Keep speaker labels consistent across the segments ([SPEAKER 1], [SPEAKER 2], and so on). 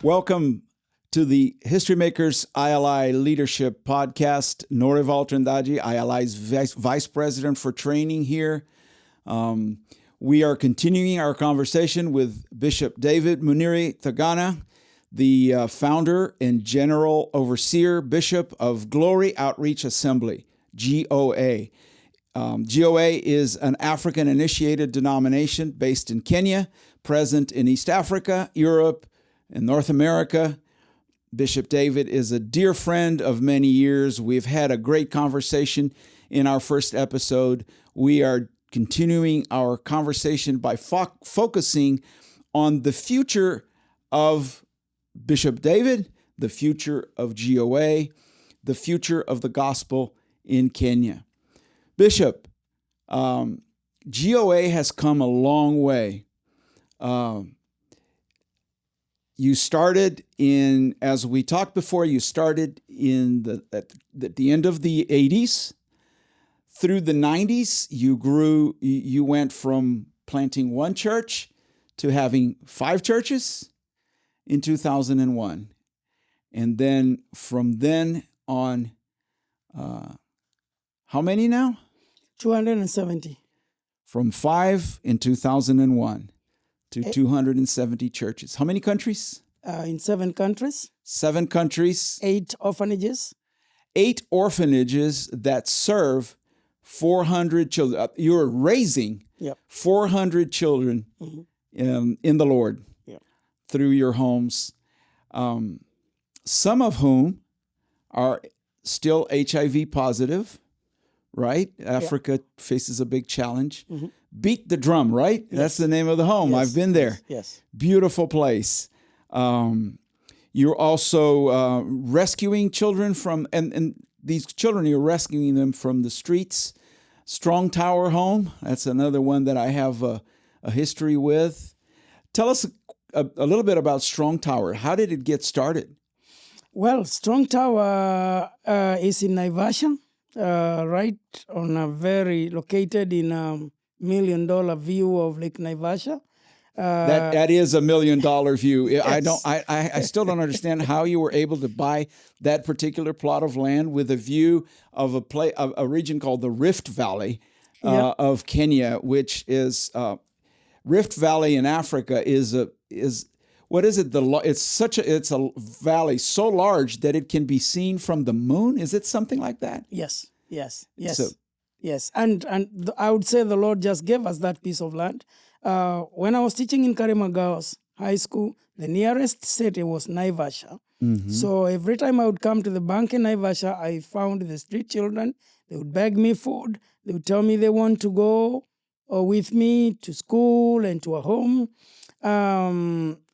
[SPEAKER 1] Welcome to the History Makers ILI Leadership Podcast. Norival Trindade, ILI's Vice President for Training here. We are continuing our conversation with Bishop David Muniri Thagana, the founder and General Overseer Bishop of Glory Outreach Assembly, GOA. GOA is an African-initiated denomination based in Kenya, present in East Africa, Europe, and North America. Bishop David is a dear friend of many years. We've had a great conversation in our first episode. We are continuing our conversation by focusing on the future of Bishop David, the future of GOA, the future of the gospel in Kenya. Bishop, GOA has come a long way. You started in, as we talked before, you started at the end of the 80s. Through the 90s, you grew, you went from planting one church to having 5 churches in 2001. And then from then on, how many now?
[SPEAKER 2] 270.
[SPEAKER 1] From 5 in 2001 to 270 churches. How many countries?
[SPEAKER 2] In 7 countries.
[SPEAKER 1] 7 countries.
[SPEAKER 2] 8 orphanages.
[SPEAKER 1] 8 orphanages that serve 400 children. You're raising 400 children in the Lord through your homes, some of whom are still HIV positive, right? Africa faces a big challenge. Beat the Drum, right? Yes. That's the name of the home. Yes. I've been there.
[SPEAKER 2] Yes.
[SPEAKER 1] Beautiful place. You're also rescuing children from, and these children, you're rescuing them from the streets. Strong Tower Home, that's another one that I have a history with. Tell us a little bit about Strong Tower. How did it get started?
[SPEAKER 2] Well, Strong Tower is in Naivasha, right on a located in $1 million view of Lake Naivasha.
[SPEAKER 1] That is $1 million view.
[SPEAKER 2] Yes.
[SPEAKER 1] I still don't understand how you were able to buy that particular plot of land with a view of a region called the Rift Valley of Kenya, which is Rift Valley in Africa is what is it? It's a valley so large that it can be seen from the moon. Is it something like that?
[SPEAKER 2] Yes.
[SPEAKER 1] So,
[SPEAKER 2] yes. And I would say the Lord just gave us that piece of land. When I was teaching in Karimagaos High School, the nearest city was Naivasha. So every time I would come to the bank in Naivasha, I found the street children. They would beg me food. They would tell me they want to go with me to school and to a home.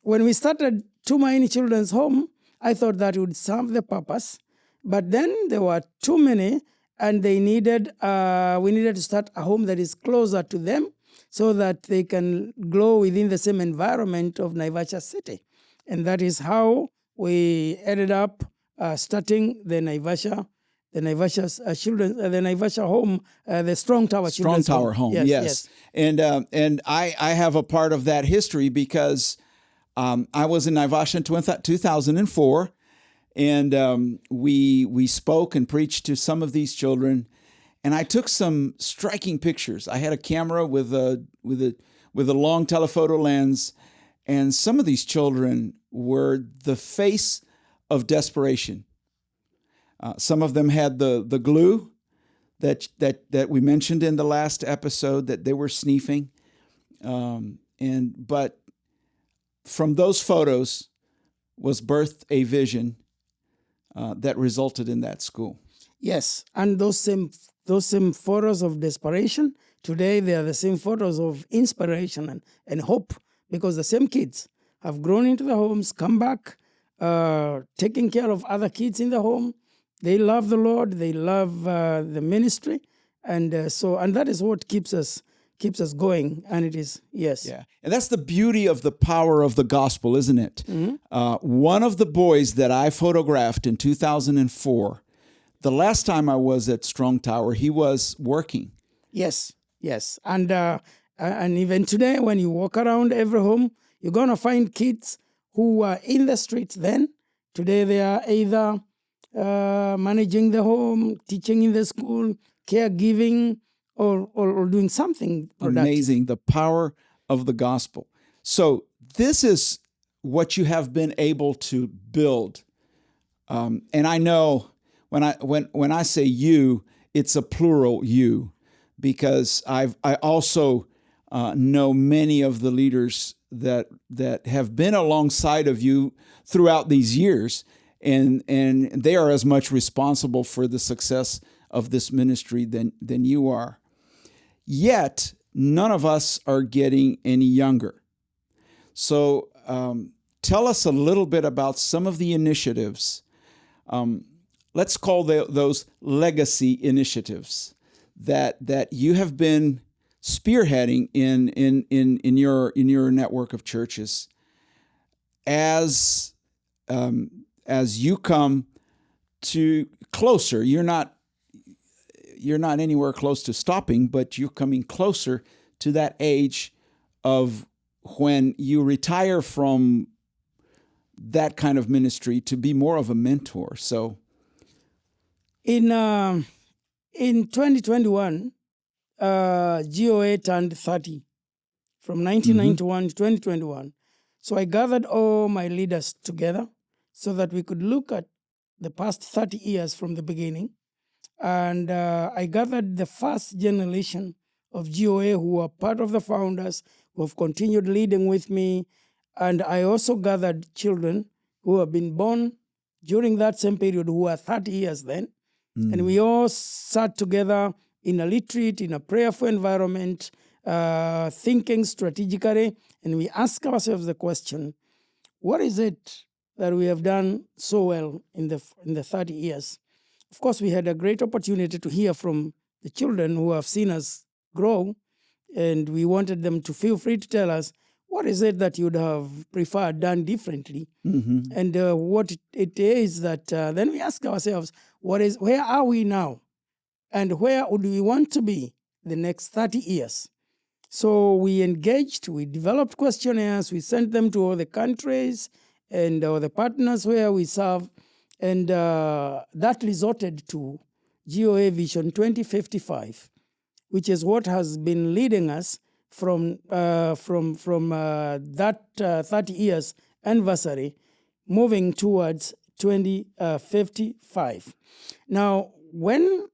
[SPEAKER 2] When we started Tumaini Children's Home, I thought that would serve the purpose. But then there were too many, and we needed to start a home that is closer to them, so that they can grow within the same environment of Naivasha City. And that is how we ended up starting the Naivasha Home, the Strong Tower Children's
[SPEAKER 1] Strong Tower Home. Yes. And I have a part of that history because I was in Naivasha in 2004, and we spoke and preached to some of these children. And I took some striking pictures. I had a camera with a long telephoto lens, and some of these children were the face of desperation. Some of them had the glue that we mentioned in the last episode that they were sniffing, but from those photos was birthed a vision that resulted in that school.
[SPEAKER 2] Yes, and those same photos of desperation, today they are the same photos of inspiration and hope, because the same kids have grown into the homes, come back, taking care of other kids in the home. They love the Lord, they love the ministry, and that is what keeps us going, and it is, yes.
[SPEAKER 1] Yeah, and that's the beauty of the power of the gospel, isn't it? One of the boys that I photographed in 2004, the last time I was at Strong Tower, he was working.
[SPEAKER 2] Yes. And even today, when you walk around every home, you're going to find kids who were in the streets then. Today they are either managing the home, teaching in the school, caregiving, or doing something productive.
[SPEAKER 1] Amazing, the power of the gospel. So this is what you have been able to build. And I know when I say you, it's a plural you, because I also know many of the leaders that have been alongside of you throughout these years, and they are as much responsible for the success of this ministry than you are. Yet none of us are getting any younger. So tell us a little bit about some of the initiatives. Let's call those legacy initiatives that you have been spearheading in your network of churches as you come to closer. You're not anywhere close to stopping, but you're coming closer to that age of when you retire from that kind of ministry to be more of a mentor. So
[SPEAKER 2] in 2021, GOA turned 30 from 1991 to 2021. So I gathered all my leaders together so that we could look at the past 30 years from the beginning. And I gathered the first generation of GOA who are part of the founders, who have continued leading with me. And I also gathered children who have been born during that same period, who are 30 years then. And we all sat together in a retreat, in a prayerful environment, thinking strategically. And we asked ourselves the question, what is it that we have done so well in the 30 years? Of course, we had a great opportunity to hear from the children who have seen us grow, and we wanted them to feel free to tell us, what is it that you'd have preferred done differently? And what it is that then we ask ourselves, where are we now? And where would we want to be the next 30 years? So we engaged, we developed questionnaires, we sent them to all the countries and all the partners where we serve. And that resulted to GOA Vision 2055, which is what has been leading us from that 30 years anniversary, moving towards 2055. Now, when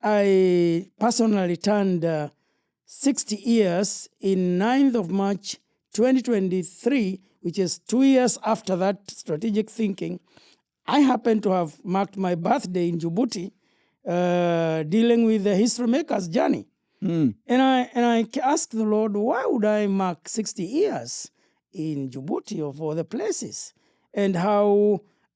[SPEAKER 2] I personally turned 60 years in 9th of March 2023, which is 2 years after that strategic thinking, I happen to have marked my birthday in Djibouti, dealing with the History Makers journey. And I asked the Lord, why would I mark 60 years in Djibouti of all the places? And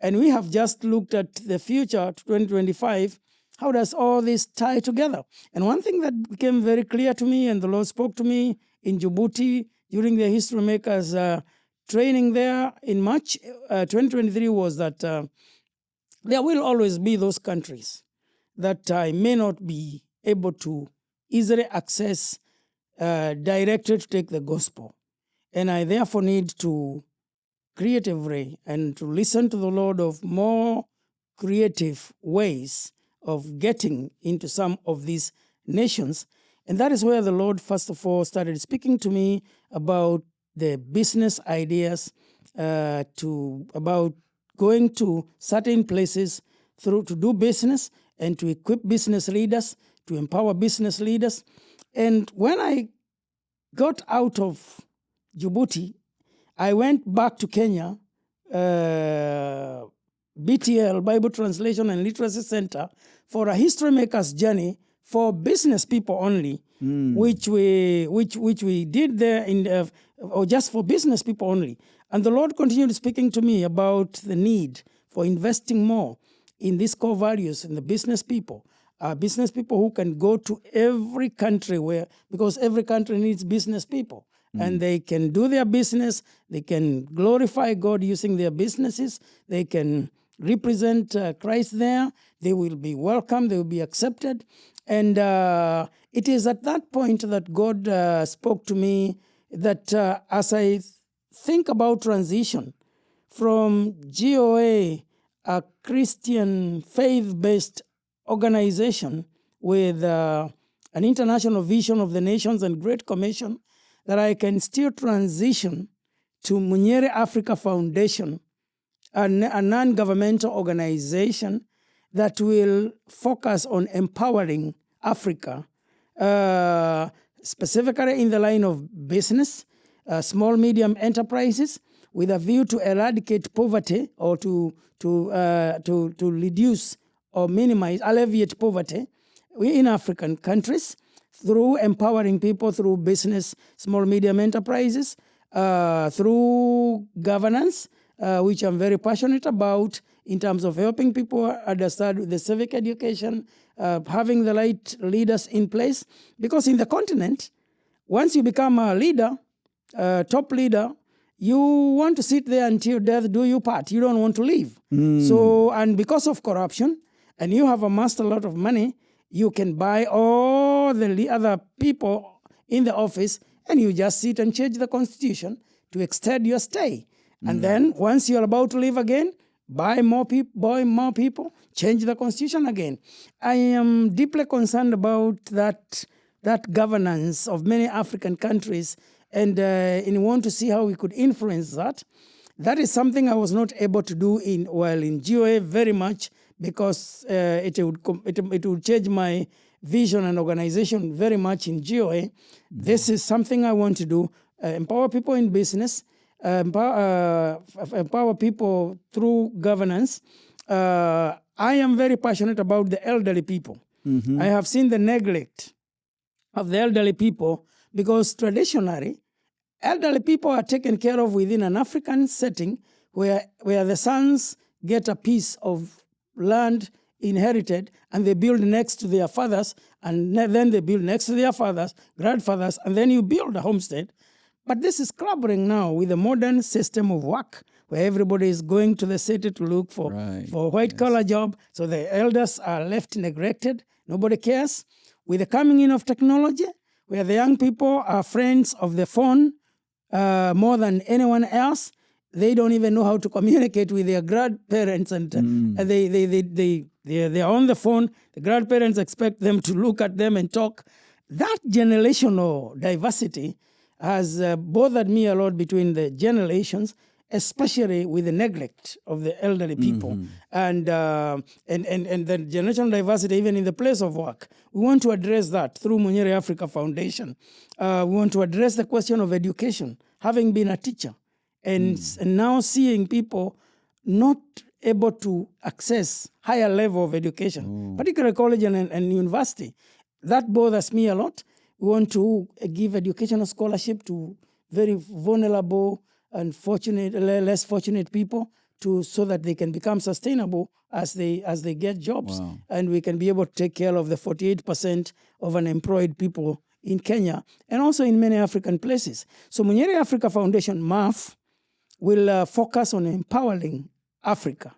[SPEAKER 2] we have just looked at the future to 2025. How does all this tie together? And one thing that became very clear to me, and the Lord spoke to me in Djibouti during the History Makers training there in March 2023, was that there will always be those countries that I may not be able to easily access directly to take the gospel. And I therefore need to creatively and to listen to the Lord of more creative ways of getting into some of these nations. And that is where the Lord, first of all, started speaking to me about the business ideas, about going to certain places to do business and to equip business leaders, to empower business leaders. And when I got out of Djibouti, I went back to Kenya, BTL, Bible Translation and Literacy Center, for a History Makers journey for business people only, which we did there or just for business people only. And the Lord continued speaking to me about the need for investing more in these core values in the business people who can go to every country because every country needs business people. And they can do their business, they can glorify God using their businesses, they can represent Christ there, they will be welcome, they will be accepted. And it is at that point that God spoke to me that as I think about transition, from GOA, a Christian faith-based organization with an international vision of the nations and Great Commission, that I can still transition to Munyere Africa Foundation, a non-governmental organization that will focus on empowering Africa, specifically in the line of business, small, medium enterprises, with a view to eradicate poverty or to reduce or minimize, alleviate poverty in African countries through empowering people through business, small, medium enterprises, through governance, which I'm very passionate about in terms of helping people understand the civic education, having the right leaders in place. Because in the continent, once you become a leader, top leader, you want to sit there until death do you part. You don't want to leave. So, and because of corruption, and you have amassed a lot of money, you can buy all the other people in the office, and you just sit and change the constitution to extend your stay. And then once you're about to leave again, buy more people, change the constitution again. I am deeply concerned about that governance of many African countries, and want to see how we could influence that. That is something I was not able to do in GOA very much, because it would change my vision and organization very much in GOA. This is something I want to do, empower people in business, empower people through governance. I am very passionate about the elderly people. I have seen the neglect of the elderly people, because traditionally, elderly people are taken care of within an African setting where the sons get a piece of land inherited, and they build next to their fathers, and then they build next to their fathers, grandfathers, and then you build a homestead. But this is clobbering now with the modern system of work, where everybody is going to the city to look for white-collar job. So the elders are left neglected. Nobody cares. With the coming in of technology, where the young people are friends of the phone more than anyone else, they don't even know how to communicate with their grandparents, and they are on the phone. The grandparents expect them to look at them and talk. That generational diversity has bothered me a lot between the generations, especially with the neglect of the elderly people, and the generational diversity even in the place of work. We want to address that through Munyere Africa Foundation. We want to address the question of education, having been a teacher, and now seeing people not able to access higher level of education, particularly college and university. That bothers me a lot. We want to give educational scholarship to very vulnerable and less fortunate people, so that they can become sustainable as they get jobs. And we can be able to take care of the 48% of unemployed people in Kenya and also in many African places. So Munyere Africa Foundation, MAF, will focus on empowering Africa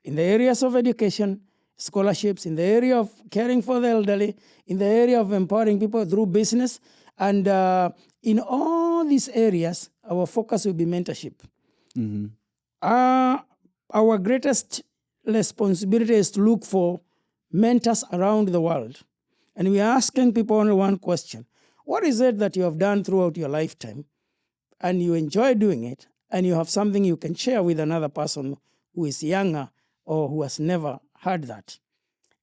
[SPEAKER 2] in the areas of education, scholarships, in the area of caring for the elderly, in the area of empowering people through business. And in all these areas, our focus will be mentorship. Our greatest responsibility is to look for mentors around the world. And we are asking people only one question. What is it that you have done throughout your lifetime, and you enjoy doing it, and you have something you can share with another person who is younger or who has never heard that?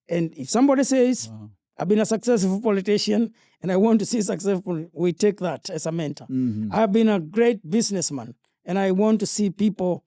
[SPEAKER 2] And if somebody says, I've been a successful politician and I want to see successful, we take that as a mentor. I've been a great businessman and I want to see people.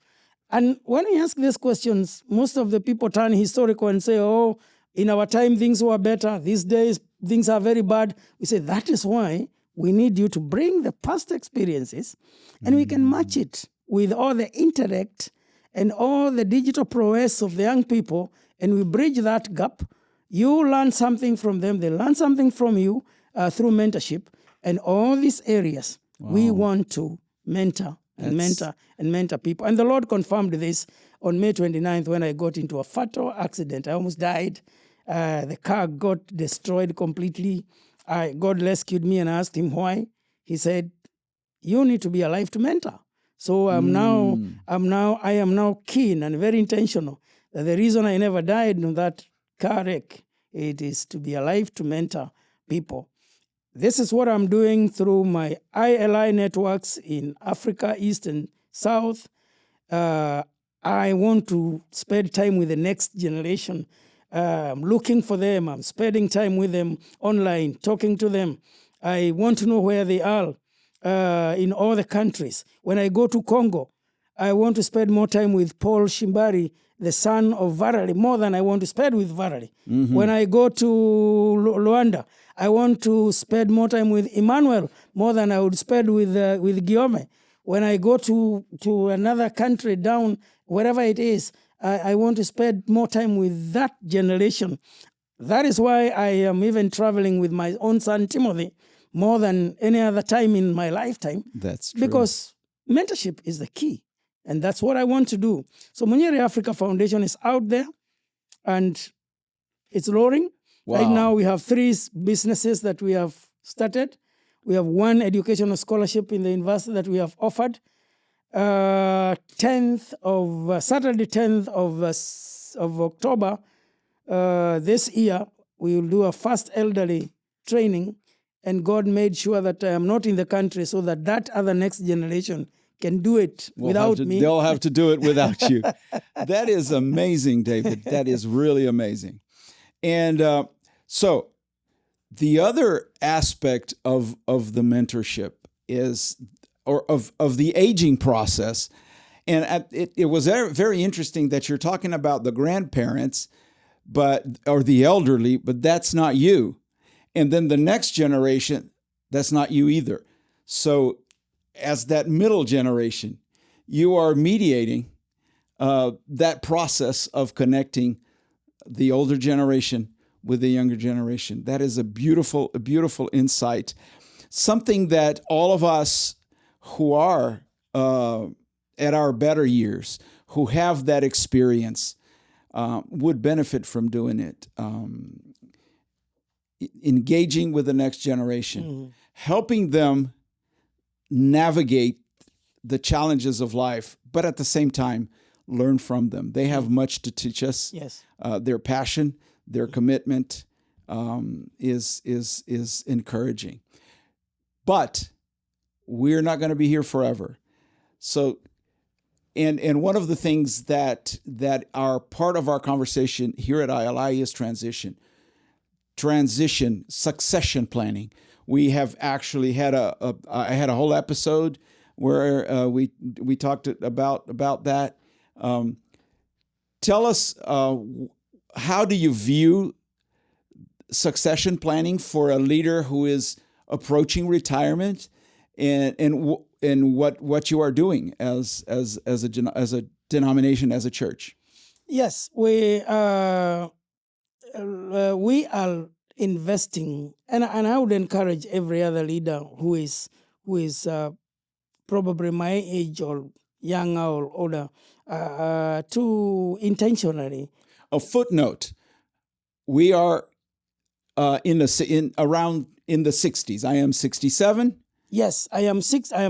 [SPEAKER 2] And when we ask these questions, most of the people turn historical and say, oh, in our time things were better. These days things are very bad. We say that is why we need you to bring the past experiences, and we can match it with all the intellect and all the digital prowess of the young people, and we bridge that gap. You learn something from them, they learn something from you through mentorship. And all these areas, we want to mentor and mentor people. And the Lord confirmed this on May 29th when I got into a fatal accident. I almost died. The car got destroyed completely. God rescued me, and I asked him why. He said, you need to be alive to mentor. So I am now keen and very intentional that the reason I never died in that car wreck, it is to be alive to mentor people. This is what I'm doing through my ILI networks in Africa, East and South. I want to spend time with the next generation. I'm looking for them. I'm spending time with them online, talking to them. I want to know where they are in all the countries. When I go to Congo, I want to spend more time with Paul Shimbari, the son of Varali, more than I want to spend with Varali. When I go to Luanda, I want to spend more time with Emmanuel, more than I would spend with Guillaume. When I go to another country down, wherever it is, I want to spend more time with that generation. That is why I am even traveling with my own son, Timothy, more than any other time in my lifetime.
[SPEAKER 1] That's true.
[SPEAKER 2] Because mentorship is the key. And that's what I want to do. So Munyeri Africa Foundation is out there and it's roaring.
[SPEAKER 1] Wow.
[SPEAKER 2] Right now we have 3 businesses that we have started. We have 1 educational scholarship in the university that we have offered. Saturday 10th of October this year, we will do a first elderly training. And God made sure that I am not in the country so that other next generation can do it without me.
[SPEAKER 1] They'll have to do it without you. That is amazing, David. That is really amazing. And so the other aspect of the mentorship is, or of the aging process, and it was very interesting that you're talking about the grandparents, or the elderly, but that's not you. And then the next generation, that's not you either. So as that middle generation, you are mediating that process of connecting the older generation with the younger generation. That is a beautiful insight. Something that all of us who are at our better years, who have that experience, would benefit from doing it. Engaging with the next generation, helping them navigate the challenges of life, but at the same time, learn from them. They have much to teach us.
[SPEAKER 2] Yes.
[SPEAKER 1] Their passion, their commitment is encouraging. But we're not going to be here forever. So, and one of the things that are part of our conversation here at ILI is succession planning. We have actually had I had a whole episode where we talked about that. Tell us, how do you view succession planning for a leader who is approaching retirement, and what you are doing as a denomination, as a church?
[SPEAKER 2] Yes, we are investing, and I would encourage every other leader who is probably my age or younger or older to intentionally.
[SPEAKER 1] A footnote: we are in the 60s. I am 67.
[SPEAKER 2] Yes, I am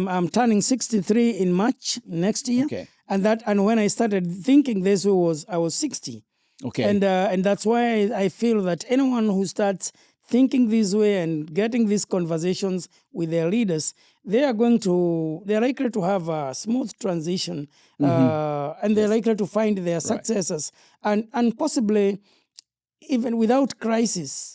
[SPEAKER 2] I'm turning 63 in March next year.
[SPEAKER 1] Okay.
[SPEAKER 2] And when I started thinking this I was 60.
[SPEAKER 1] Okay.
[SPEAKER 2] And that's why I feel that anyone who starts thinking this way and getting these conversations with their leaders, they are likely to have a smooth transition, and they're likely to find their successors, and possibly even without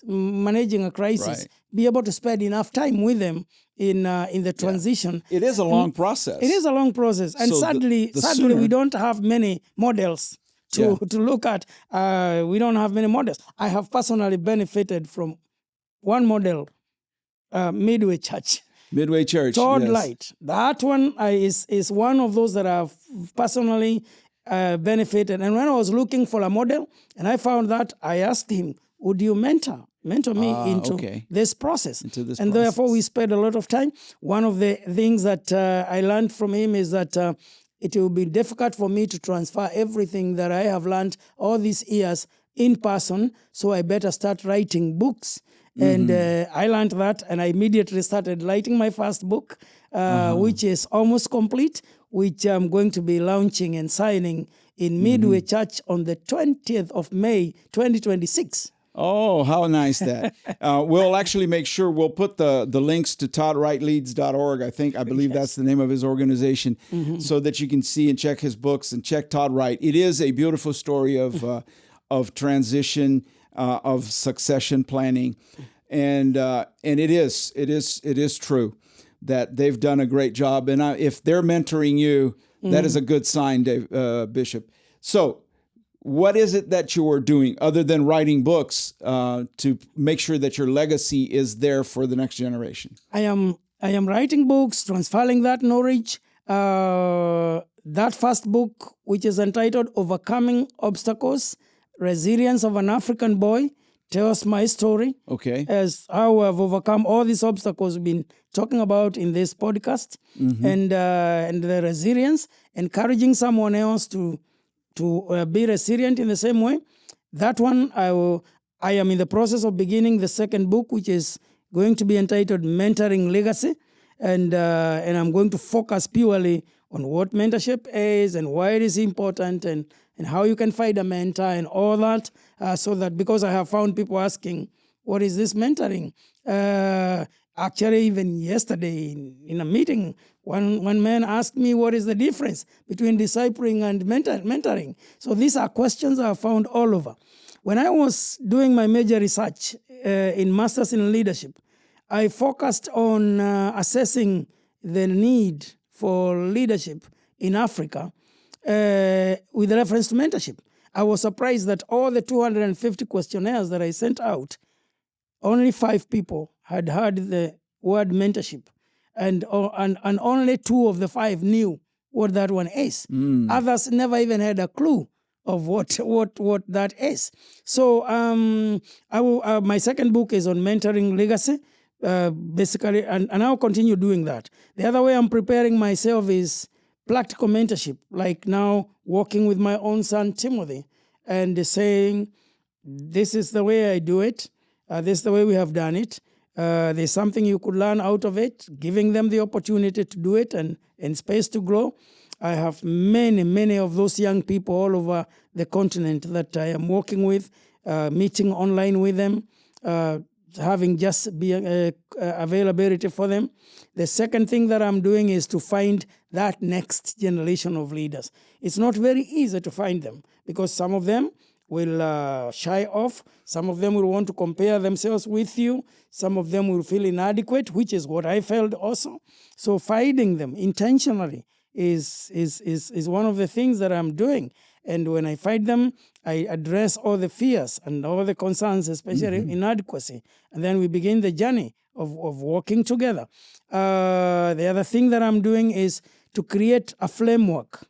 [SPEAKER 2] managing a crisis, be able to spend enough time with them in the transition.
[SPEAKER 1] It is a long process.
[SPEAKER 2] It is a long process, and
[SPEAKER 1] So
[SPEAKER 2] sadly, we don't have many models to look at. We don't have many models. I have personally benefited from one model, Midway Church.
[SPEAKER 1] Midway Church.
[SPEAKER 2] Todd
[SPEAKER 1] yes.
[SPEAKER 2] Light. That one is one of those that I've personally benefited. And when I was looking for a model, and I found that, I asked him, would you mentor me into this process? And therefore, we spent a lot of time. One of the things that I learned from him is that it will be difficult for me to transfer everything that I have learned all these years in person, so I better start writing books. And I learned that, and I immediately started writing my first book, which is almost complete. which I'm going to be launching and signing in Midway Church on the 20th of May, 2026.
[SPEAKER 1] Oh, how nice that. We'll actually make sure we'll put the links to ToddWrightLeads.org. I believe that's the name of his organization, so that you can see and check his books and check Todd Wright. It is a beautiful story of transition, of succession planning, and it is true that they've done a great job. And if they're mentoring you, that is a good sign, Dave, Bishop. So, what is it that you are doing other than writing books to make sure that your legacy is there for the next generation?
[SPEAKER 2] I am writing books, transferring that knowledge. That first book, which is entitled Overcoming Obstacles, Resilience of an African Boy, tells my story.
[SPEAKER 1] Okay.
[SPEAKER 2] As how I've overcome all these obstacles we've been talking about in this podcast, and the resilience, encouraging someone else to be resilient in the same way. That one, I am in the process of beginning the second book, which is going to be entitled Mentoring Legacy. And I'm going to focus purely on what mentorship is and why it is important and how you can find a mentor and all that. So that, because I have found people asking, what is this mentoring? Actually, even yesterday in a meeting, one man asked me what is the difference between discipling and mentoring. So these are questions I have found all over. When I was doing my major research in Masters in Leadership, I focused on assessing the need for leadership in Africa with reference to mentorship. I was surprised that all the 250 questionnaires that I sent out, only 5 people had heard the word mentorship, and only 2 of the 5 knew what that one is. Others never even had a clue of what that is. So my second book is on mentoring legacy, basically, and I'll continue doing that. The other way I'm preparing myself is practical mentorship, like now working with my own son Timothy and saying, this is the way I do it. This is the way we have done it. There's something you could learn out of it, giving them the opportunity to do it and space to grow. I have many of those young people all over the continent that I am working with, meeting online with them, having just availability for them. The second thing that I'm doing is to find that next generation of leaders. It's not very easy to find them because some of them will shy off. Some of them will want to compare themselves with you. Some of them will feel inadequate, which is what I felt also. So finding them intentionally is one of the things that I'm doing. And when I find them, I address all the fears and all the concerns, especially inadequacy. And then we begin the journey of working together. The other thing that I'm doing is to create a framework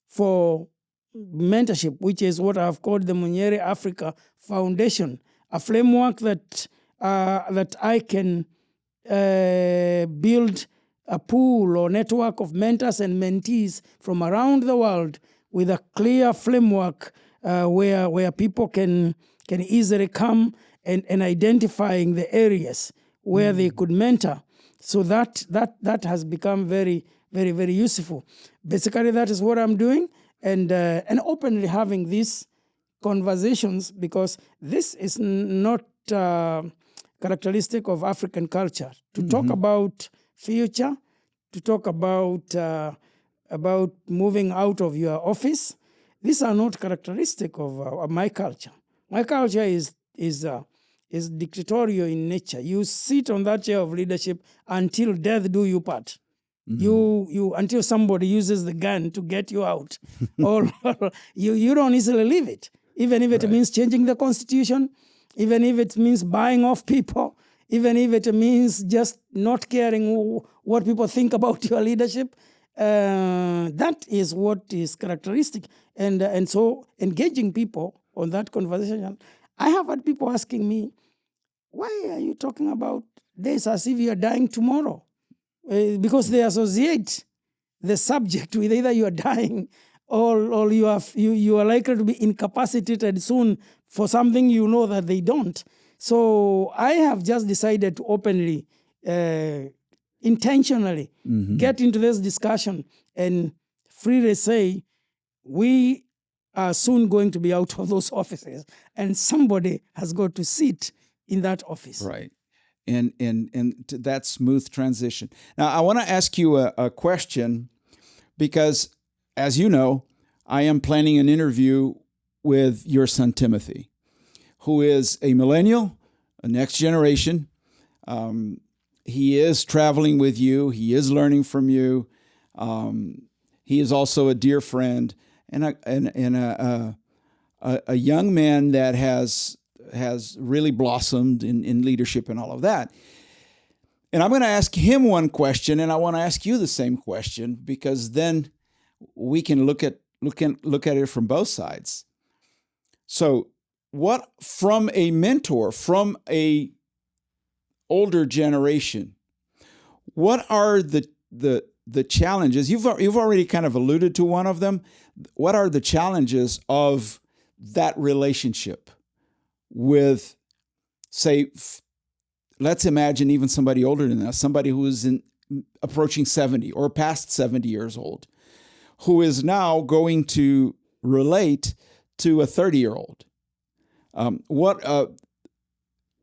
[SPEAKER 2] for mentorship, which is what I've called the Munyere Africa Foundation, a framework that I can build a pool or network of mentors and mentees from around the world with a clear framework where people can easily come and identifying the areas where they could mentor. So that has become very, very, very useful. Basically, that is what I'm doing. And openly having these conversations, because this is not characteristic of African culture. To talk about future, to talk about moving out of your office, these are not characteristic of my culture. My culture is dictatorial in nature. You sit on that chair of leadership until death do you part. You until somebody uses the gun to get you out, or you don't easily leave it, even if it means changing the constitution, even if it means buying off people, even if it means just not caring what people think about your leadership. That is what is characteristic, and so engaging people on that conversation. I have had people asking me, "Why are you talking about this as if you are dying tomorrow?" Because they associate the subject with either you are dying or you are likely to be incapacitated soon for something you know that they don't. So I have just decided to openly intentionally get into this discussion and freely say, we are soon going to be out of those offices, and somebody has got to sit in that office.
[SPEAKER 1] Right. And to that smooth transition. Now, I want to ask you a question, because, as you know, I am planning an interview with your son, Timothy, who is a millennial, a next generation. He is traveling with you. He is learning from you. He is also a dear friend and a young man that has really blossomed in leadership and all of that. And I'm going to ask him one question, and I want to ask you the same question, because then we can look at it from both sides. So, what, from a mentor, from a older generation, what are the challenges? You've already kind of alluded to one of them. What are the challenges of that relationship with, say, let's imagine even somebody older than us, somebody who is approaching 70 or past 70 years old, who is now going to relate to a 30-year-old.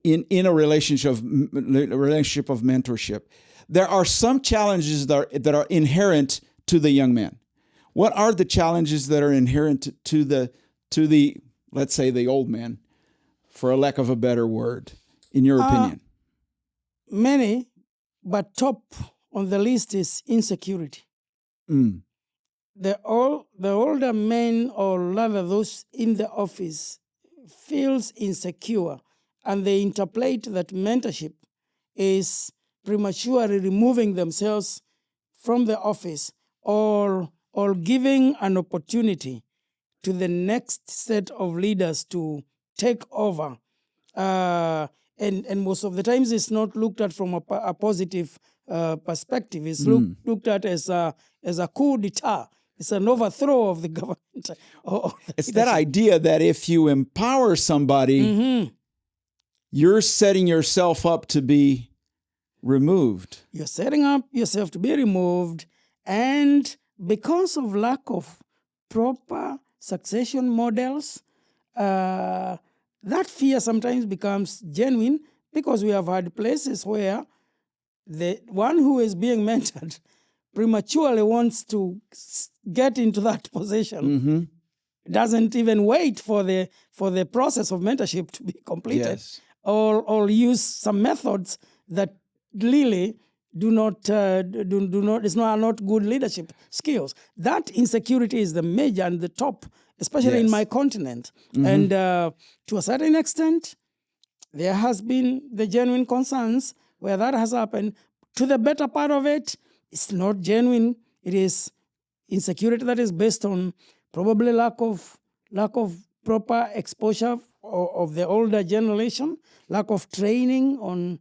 [SPEAKER 1] In a relationship of mentorship, there are some challenges that are inherent to the young man. What are the challenges that are inherent to the let's say the old man, for a lack of a better word, in your opinion?
[SPEAKER 2] Many, but top on the list is insecurity. The older men, or rather those in the office, feels insecure, and they interpolate that mentorship is prematurely removing themselves from the office, or giving an opportunity to the next set of leaders to take over. And most of the times it's not looked at from a positive perspective. It's looked at as a coup d'etat. It's an overthrow of the government.
[SPEAKER 1] It's that idea that if you empower somebody, you're setting yourself up to be removed.
[SPEAKER 2] You're setting up yourself to be removed, and because of lack of proper succession models, that fear sometimes becomes genuine, because we have had places where the one who is being mentored prematurely wants to get into that position, doesn't even wait for the process of mentorship to be completed,
[SPEAKER 1] Yes.
[SPEAKER 2] or use some methods that really are not good leadership skills. That insecurity is the major and the top, especially in
[SPEAKER 1] Yes.
[SPEAKER 2] my continent. And to a certain extent, there has been the genuine concerns where that has happened. To the better part of it, it's not genuine. It is insecurity that is based on probably lack of proper exposure of the older generation, lack of training on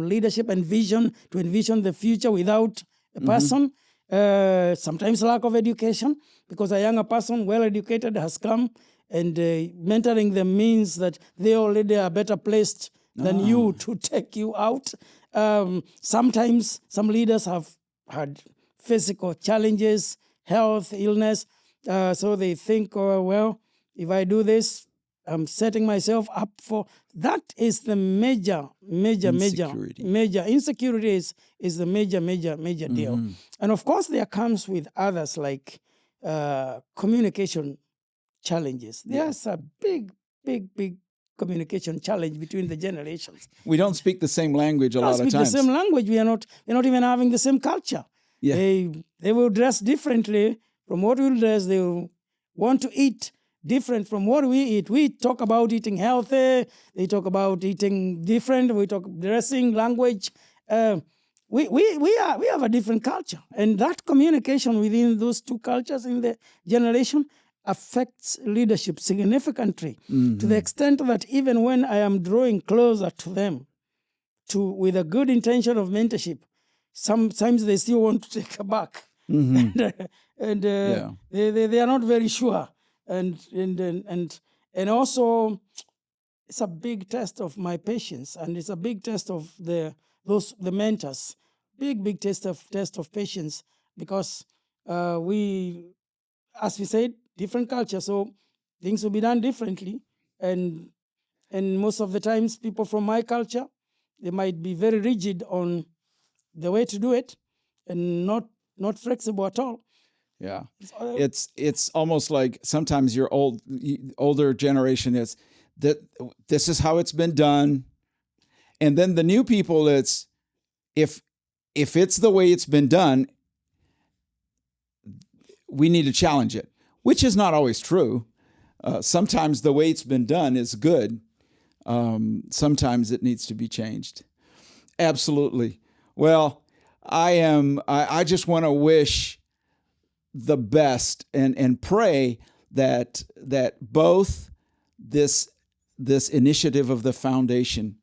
[SPEAKER 2] leadership and vision, to envision the future without a person. Sometimes lack of education, because a younger person, well educated, has come, and mentoring them means that they already are better placed than you to take you out. Sometimes some leaders have had physical challenges, health, illness, so they think, well, if I do this, I'm setting myself up for... That is the major insecurity is the major deal. And of course, there comes with others like communication challenges. There's a big communication challenge between the generations.
[SPEAKER 1] We don't speak the same language a lot of
[SPEAKER 2] Speak
[SPEAKER 1] times.
[SPEAKER 2] the same language. We're not even having the same culture.
[SPEAKER 1] Yeah.
[SPEAKER 2] They will dress differently from what we'll dress. They will want to eat different from what we eat. We talk about eating healthy. They talk about eating different. We talk dressing, language. We have a different culture, and that communication within those two cultures in the generation affects leadership significantly, to the extent that even when I am drawing closer to them, with a good intention of mentorship, sometimes they still want to take a back, and they are not very sure, and also it's a big test of my patience, and it's a big test of the mentors, big test of patience, because we, as we said, different culture, so things will be done differently, and most of the times people from my culture, they might be very rigid on the way to do it, and not flexible at all.
[SPEAKER 1] Yeah.
[SPEAKER 2] So,
[SPEAKER 1] It's almost like sometimes your older generation is that this is how it's been done. And then the new people, it's if it's the way it's been done, we need to challenge it, which is not always true. Sometimes the way it's been done is good. Sometimes it needs to be changed. Absolutely. Well, I just want to wish the best and pray that both this initiative of the foundation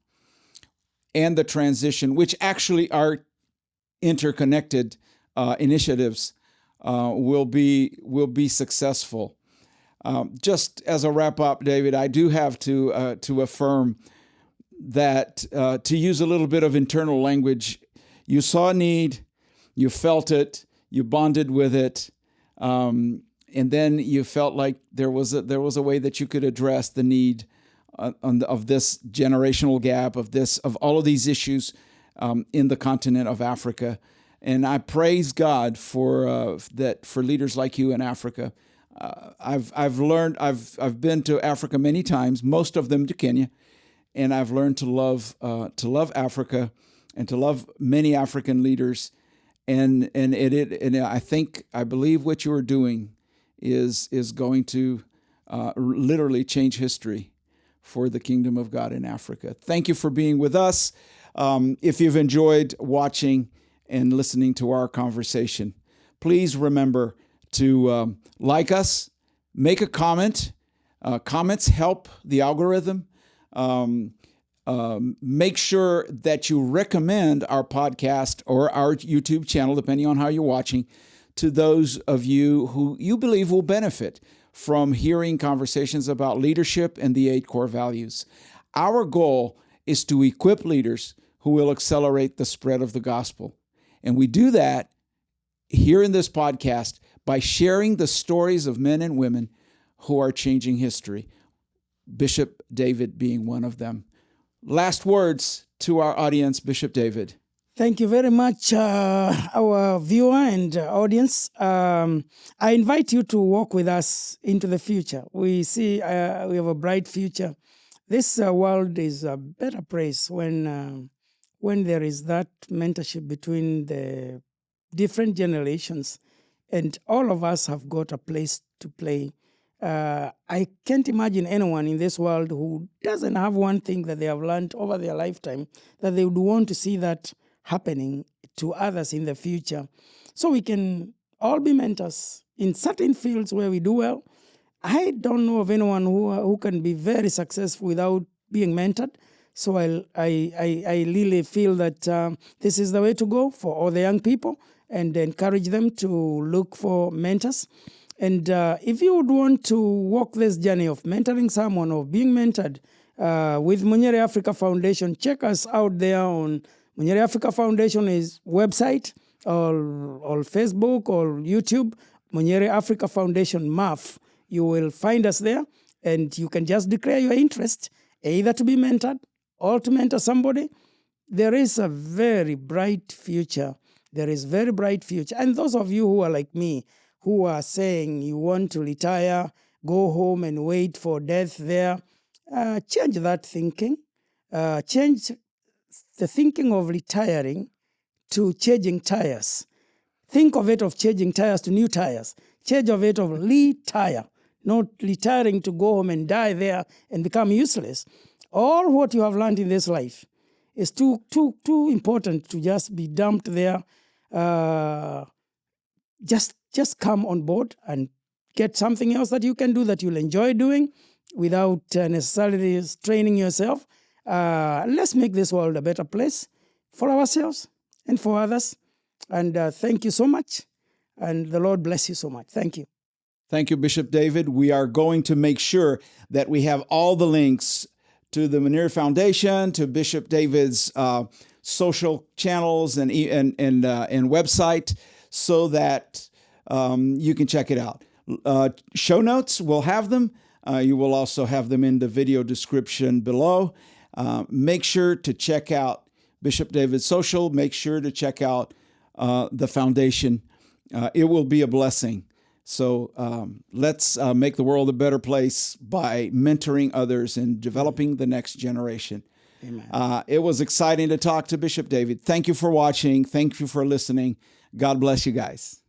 [SPEAKER 1] and the transition, which actually are interconnected initiatives, will be successful. Just as a wrap up, David, I do have to affirm that, to use a little bit of internal language, you saw a need, you felt it, you bonded with it, and then you felt like there was a way that you could address the need of this generational gap, of all of these issues in the continent of Africa. And I praise God for that, for leaders like you in Africa. I've learned. I've been to Africa many times, most of them to Kenya, and I've learned to love Africa and to love many African leaders. And I believe what you are doing is going to literally change history for the kingdom of God in Africa. Thank you for being with us. If you've enjoyed watching and listening to our conversation, please remember to like us, make a comment. Comments help the algorithm. Make sure that you recommend our podcast or our YouTube channel, depending on how you're watching, to those of you who you believe will benefit from hearing conversations about leadership and the 8 core values. Our goal is to equip leaders who will accelerate the spread of the gospel. And we do that here in this podcast by sharing the stories of men and women who are changing history, Bishop David being one of them. Last words to our audience, Bishop David.
[SPEAKER 2] Thank you very much, our viewer and audience. I invite you to walk with us into the future. We see we have a bright future. This world is a better place when there is that mentorship between the different generations, and all of us have got a place to play. I can't imagine anyone in this world who doesn't have one thing that they have learned over their lifetime that they would want to see that happening to others in the future. So we can all be mentors in certain fields where we do well. I don't know of anyone who can be very successful without being mentored. So I really feel that this is the way to go for all the young people, and encourage them to look for mentors. And if you would want to walk this journey of mentoring someone or being mentored with Munyere Africa Foundation, check us out there on Munyere Africa Foundation is website or Facebook or YouTube, Munyere Africa Foundation MAF. You will find us there, and you can just declare your interest, either to be mentored or to mentor somebody. There is a very bright future. There is very bright future. And those of you who are like me, who are saying you want to retire, go home and wait for death there, change that thinking. Change the thinking of retiring to changing tires. Think of it of changing tires to new tires. Change of it of retire, not retiring to go home and die there and become useless. All what you have learned in this life is too important to just be dumped there. Just come on board and get something else that you can do that you'll enjoy doing without necessarily straining yourself. Let's make this world a better place for ourselves and for others. And thank you so much. And the Lord bless you so much. Thank you.
[SPEAKER 1] Thank you, Bishop David. We are going to make sure that we have all the links to the Munyere Foundation, to Bishop David's social channels and website so that you can check it out. Show notes, we'll have them. You will also have them in the video description below. Make sure to check out Bishop David's social. Make sure to check out the foundation. It will be a blessing. So let's make the world a better place by mentoring others and developing the next generation.
[SPEAKER 2] Amen.
[SPEAKER 1] It was exciting to talk to Bishop David. Thank you for watching. Thank you for listening. God bless you guys.